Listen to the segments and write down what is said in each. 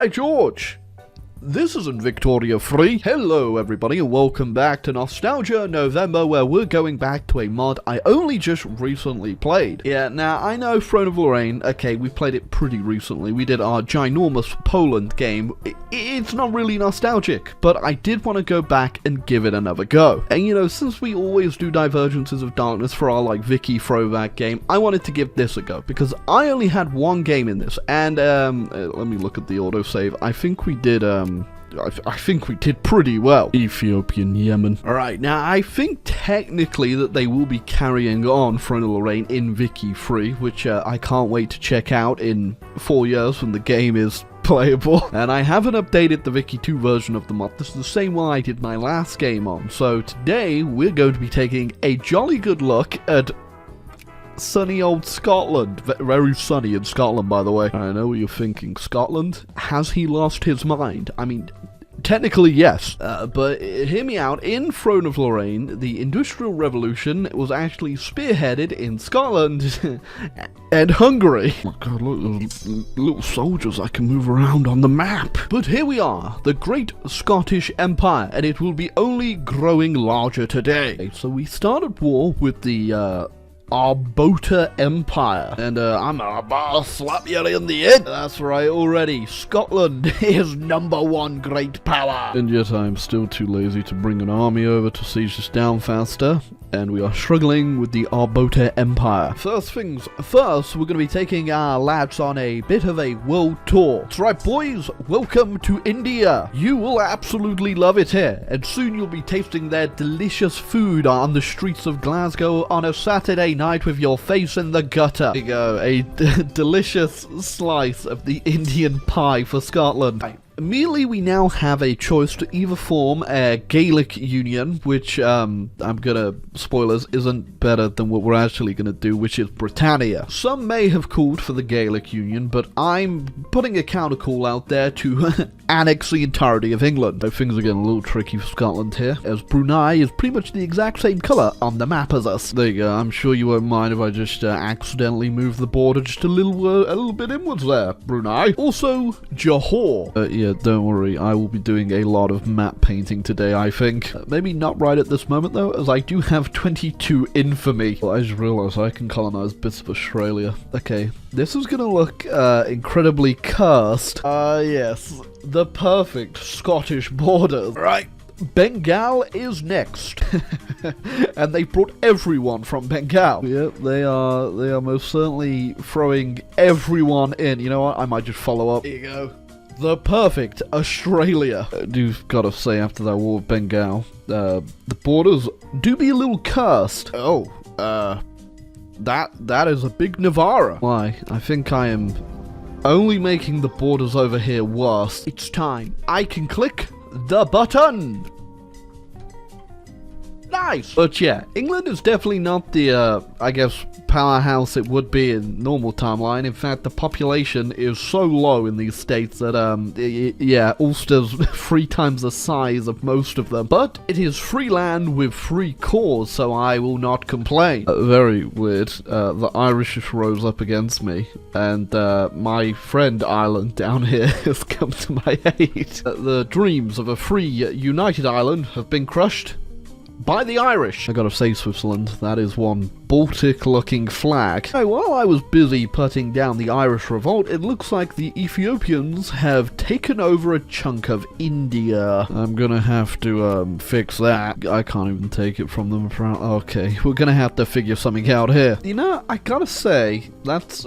Hey George, this isn't Victoria Free. Hello everybody and welcome back to Nostalgia November, where we're going back to a mod I only just recently played. Yeah, now I know Throne of Lorraine, okay, we played it pretty recently. We did our ginormous Poland game. It's not really nostalgic, but I did want to go back and give it another go. And you know, since we always do Divergences of Darkness for our like Vicky throwback game, I wanted to give this a go because I only had one game in this, and let me look at the autosave. I think we did I think we did pretty well. Ethiopian Yemen. Alright, now I think technically that they will be carrying on Throne of Lorraine in Vicky 3, which I can't wait to check out in 4 years when the game is playable. And I haven't updated the Vicky 2 version of the mod. This is the same one I did my last game on. So today we're going to be taking a jolly good look at sunny old Scotland. Very sunny in Scotland, by the way. I know what you're thinking. Scotland? Has he lost his mind? I mean, technically, yes. But hear me out. In Throne of Lorraine, the Industrial Revolution was actually spearheaded in Scotland and Hungary. Oh my god, look, those little soldiers I can move around on the map. But here we are, the Great Scottish Empire, and it will be only growing larger today. So we started war with the, Arbota Empire. And I'm about to slap you in the head. That's right, already. Scotland is #1 great power. And yet I'm still too lazy to bring an army over to siege this down faster. And we are struggling with the Arbota Empire. First things first, we're going to be taking our lads on a bit of a world tour. That's right, boys, welcome to India. You will absolutely love it here, and soon you'll be tasting their delicious food on the streets of Glasgow on a Saturday night with your face in the gutter. There you go, a delicious slice of the Indian pie for Scotland. Immediately, we now have a choice to either form a Gaelic Union, which, I'm gonna, spoilers, isn't better than what we're actually gonna do, which is Britannia. Some may have called for the Gaelic Union, but I'm putting a counter call out there to annex the entirety of England. So things are getting a little tricky for Scotland here, as Brunei is pretty much the exact same colour on the map as us. There you go, I'm sure you won't mind if I just accidentally move the border just a little bit inwards there, Brunei. Also, Johor. Yeah, don't worry, I will be doing a lot of map painting today, I think. Maybe not right at this moment, though, as I do have 22 infamy. Well, I just realised I can colonise bits of Australia. Okay, this is gonna look incredibly cursed. Yes, the perfect Scottish borders. Right. Bengal is next. And they brought everyone from Bengal. Yep, they are most certainly throwing everyone in. You know what, I might just follow up. Here you go. The perfect Australia. I do gotta say, after that war with Bengal, the borders do be a little cursed. Oh, that is a big Navara. Why? I think I am only making the borders over here worse. It's time. I can click the button. Nice! But yeah, England is definitely not the, I guess, powerhouse it would be in normal timeline. In fact, the population is so low in these states that, yeah, Ulster's 3 times the size of most of them. But it is free land with free cause, so I will not complain. Very weird. The Irish just rose up against me, and my friend Ireland down here has come to my aid. The dreams of a free, united Ireland have been crushed by the Irish. I gotta say, Switzerland, that is one Baltic-looking flag. Hey, while I was busy putting down the Irish revolt, it looks like the Ethiopians have taken over a chunk of India. I'm gonna have to, fix that. I can't even take it from them. Okay, we're gonna have to figure something out here. You know, I gotta say, that's,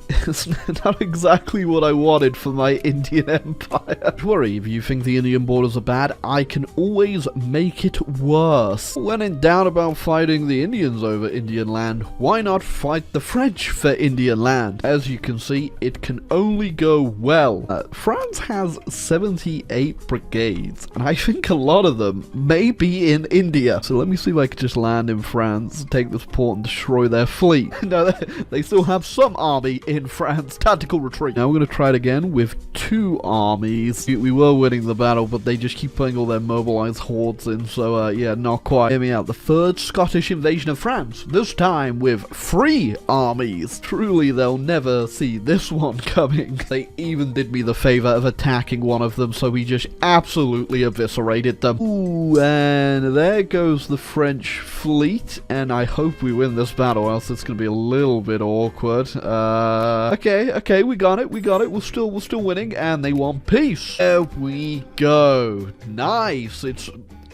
it's not exactly what I wanted for my Indian empire. Don't worry, if you think the Indian borders are bad, I can always make it worse. When in doubt about fighting the Indians over Indian land, why not fight the French for Indian land? As you can see, it can only go well. France has 78 brigades, and I think a lot of them may be in India. So let me see if I can just land in France, take this port, and destroy their fleet. No, they still have some army in in France. Tactical retreat. Now we're going to try it again with 2 armies. We were winning the battle, but they just keep putting all their mobilized hordes in, so yeah, not quite. Hear me out. The 3rd Scottish invasion of France, this time with 3 armies. Truly, they'll never see this one coming. They even did me the favor of attacking one of them, so we just absolutely eviscerated them. Ooh, and there goes the French fleet, and I hope we win this battle, else it's going to be a little bit awkward. Okay, we got it, we're still winning, and they want peace. There we go. Nice. It's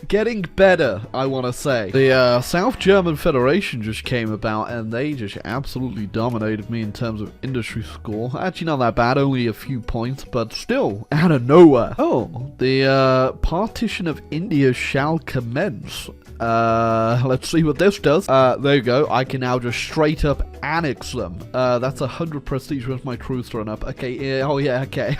getting better, I want to say. The South German Federation just came about, and they just absolutely dominated me in terms of industry score. Actually, not that bad, only a few points, but still, out of nowhere. Oh, the Partition of India shall commence. Let's see what this does. There you go. I can now just straight up annex them. That's 100 prestige with my troops thrown up. Okay, yeah, oh yeah, okay.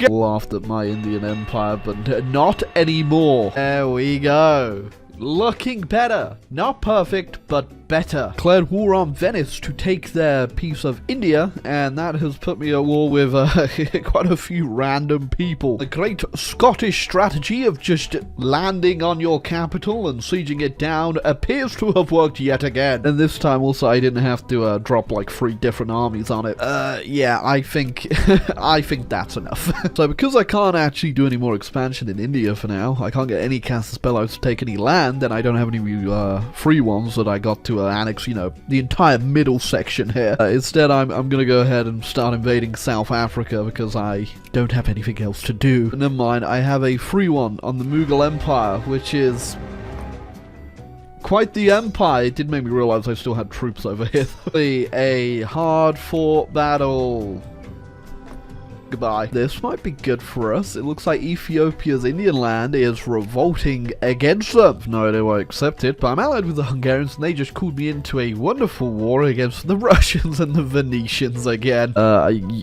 Laughed at my Indian Empire, but not anymore. There we go. Looking better. Not perfect, but better. Declared war on Venice to take their piece of India, and that has put me at war with quite a few random people. The great Scottish strategy of just landing on your capital and sieging it down appears to have worked yet again. And this time also I didn't have to drop like 3 different armies on it. Yeah, I think I think that's enough. So because I can't actually do any more expansion in India for now, I can't get any Casus Belli to take any land, and I don't have any free ones that I got to annex, you know, the entire middle section here. Instead, I'm gonna go ahead and start invading South Africa because I don't have anything else to do. Never mind, I have a free one on the Mughal Empire, which is quite the empire. It did make me realize I still had troops over here. A hard-fought battle. Goodbye. This might be good for us. It looks like Ethiopia's Indian land is revolting against them. No idea why I accept it, but I'm allied with the Hungarians, and they just called me into a wonderful war against the Russians and the Venetians again.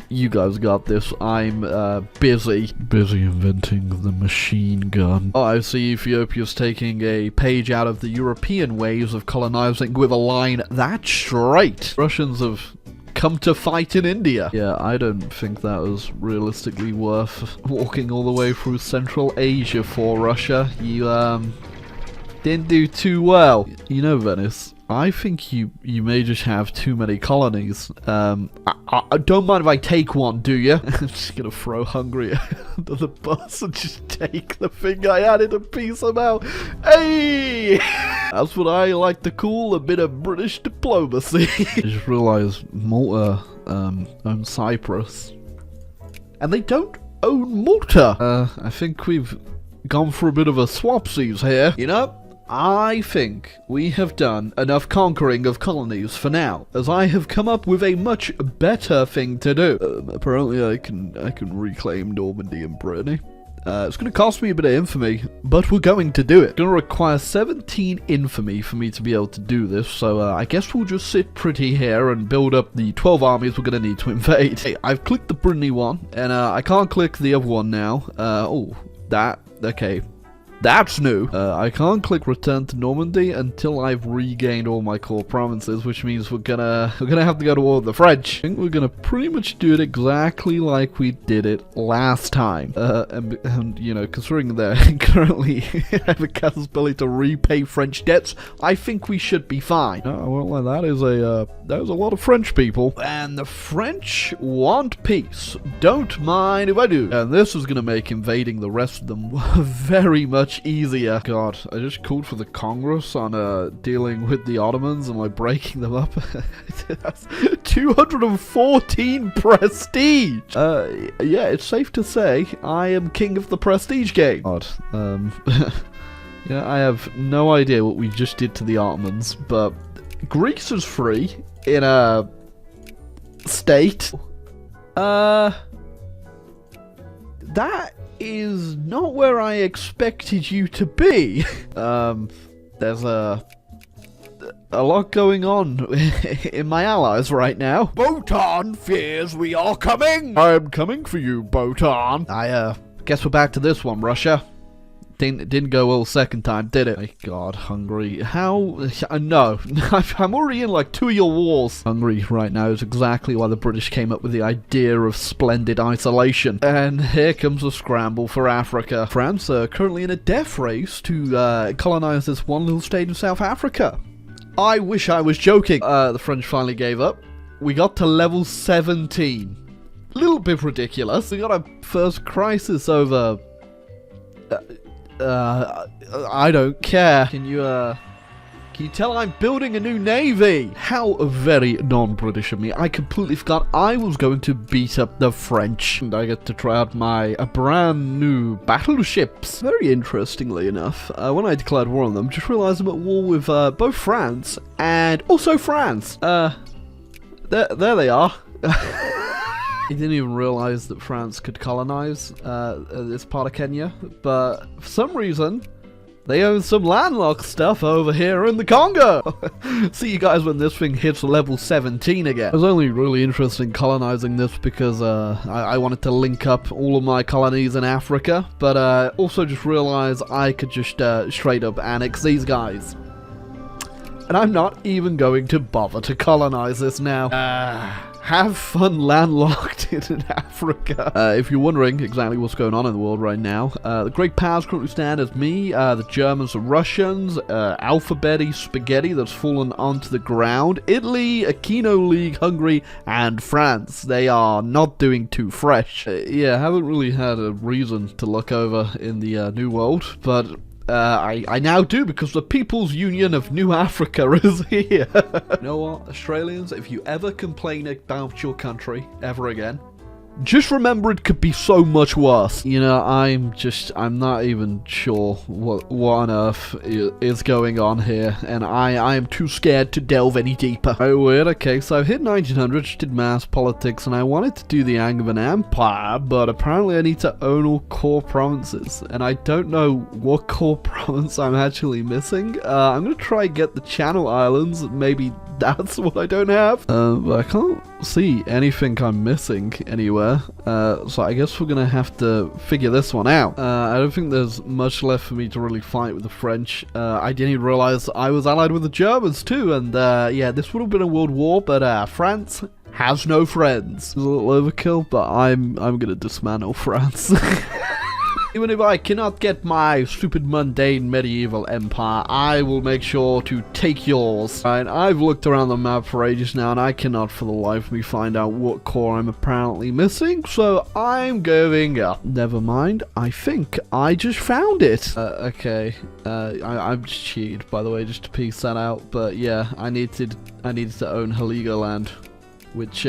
You guys got this. I'm busy inventing the machine gun. Oh, I see Ethiopia's taking a page out of the European ways of colonizing with a line that's straight. Russians have come to fight in India. Yeah, I don't think that was realistically worth walking all the way through Central Asia for Russia. You, didn't do too well. You know, Venice, I think you may just have too many colonies. I don't mind if I take one, do you? I'm just gonna throw Hungary under the bus and just take the thing I added a piece about. Hey! That's what I like to call a bit of British diplomacy. I just realised Malta owns Cyprus. And they don't own Malta. I think we've gone for a bit of a swapsies here. You know, I think we have done enough conquering of colonies for now, as I have come up with a much better thing to do. Apparently I can reclaim Normandy and Brittany. It's going to cost me a bit of infamy, but we're going to do it. It's going to require 17 infamy for me to be able to do this, so I guess we'll just sit pretty here and build up the 12 armies we're going to need to invade. Hey, I've clicked the Brittany one, and I can't click the other one now. Okay. That's new. I can't click return to Normandy until I've regained all my core provinces, which means we're gonna have to go to war with the French. I think we're gonna pretty much do it exactly like we did it last time. And you know, considering they currently have a casus belli to repay French debts, I think we should be fine. No, I won't lie, that is a lot of French people. And the French want peace. Don't mind if I do. And this is gonna make invading the rest of them very much easier. God, I just called for the Congress on dealing with the Ottomans and like breaking them up. That's 214 prestige. Yeah, it's safe to say I am king of the prestige game. God, yeah, I have no idea what we just did to the Ottomans, but Greece is free in a state. That is not where I expected you to be. There's a lot going on in my allies right now. Botan fears we are coming. I am coming for you, Botan. I guess we're back to this one, Russia. Didn't go well second time, did it? My God, Hungary. How? No. I'm already in like 2 of your wars. Hungary right now is exactly why the British came up with the idea of splendid isolation. And here comes a scramble for Africa. France are currently in a death race to colonize this one little state in South Africa. I wish I was joking. The French finally gave up. We got to level 17. Little bit ridiculous. We got a first crisis over... I don't care. Can you tell I'm building a new navy? How very non-British of me. I completely forgot I was going to beat up the French. And I get to try out my brand new battleships. Very interestingly enough, when I declared war on them, just realized I'm at war with both France and also France. There they are. I didn't even realize that France could colonize this part of Kenya, but for some reason, they own some landlocked stuff over here in the Congo. See you guys when this thing hits level 17 again. I was only really interested in colonizing this because I wanted to link up all of my colonies in Africa, but also just realized I could just straight up annex these guys. And I'm not even going to bother to colonize this now. Have fun landlocked in Africa. If you're wondering exactly what's going on in the world right now, the great powers currently stand as me, the Germans, the Russians, alphabety spaghetti that's fallen onto the ground, Italy, Aquino League, Hungary, and France. They are not doing too fresh. Yeah, haven't really had a reason to look over in the New World, but I now do because the People's Union of New Africa is here. You know what, Australians, if you ever complain about your country ever again, just remember it could be so much worse. You know, I'm not even sure what on earth is going on here, and I am too scared to delve any deeper. Oh, weird. Okay, so I hit 1900, did mass politics, and I wanted to do the Angevin Empire, but apparently I need to own all core provinces, and I don't know what core province I'm actually missing. I'm gonna try get the Channel Islands, maybe that's what I don't have. But I can't see anything I'm missing anywhere. So I guess we're gonna have to figure this one out. I don't think there's much left for me to really fight with the French. I didn't even realize I was allied with the Germans too, and yeah, this would have been a world war, but France has no friends. It's a little overkill, but I'm gonna dismantle France. Even if I cannot get my stupid mundane medieval empire, I will make sure to take yours. Right, I've looked around the map for ages now, and I cannot for the life of me find out what core I'm apparently missing, so I'm going up. Never mind, I think I just found it. Okay, I'm just cheated, by the way, just to piece that out, but yeah, I needed to own Heligoland, which,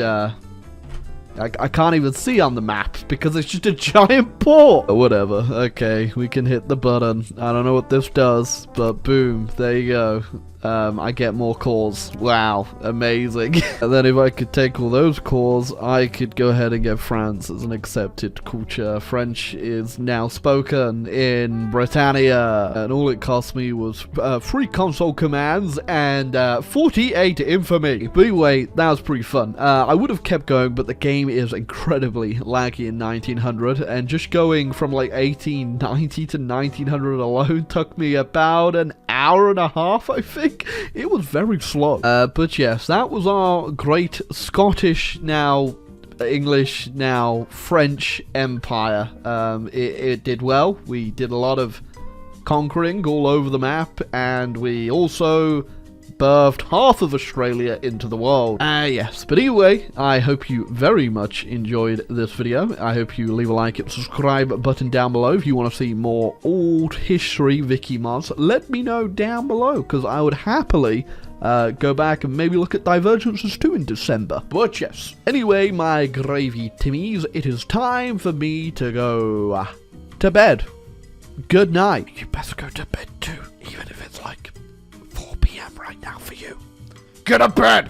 I can't even see on the map because it's just a giant port. Whatever. Okay, we can hit the button. I don't know what this does, but boom, there you go. I get more cores. Wow, amazing. And then if I could take all those cores, I could go ahead and get France as an accepted culture. French is now spoken in Britannia, and all it cost me was 3 console commands and 48 infamy. But anyway, that was pretty fun. I would have kept going, but the game is incredibly laggy in 1900, and just going from like 1890 to 1900 alone took me about an hour and a half, I think. It was very slow. But yes, that was our great Scottish, now English, now French empire. It did well. We did a lot of conquering all over the map, and we also birthed half of Australia into the world. Yes, but anyway, I hope you very much enjoyed this video. I hope you leave a like and subscribe button down below if you want to see more old history Wiki mods. Let me know down below, because I would happily go back and maybe look at Divergences 2 in December. But yes, anyway, my gravy timmies, it is time for me to go to bed. Good night. You better go to bed too, even if it's like 4 PM right now for you. Get to bed!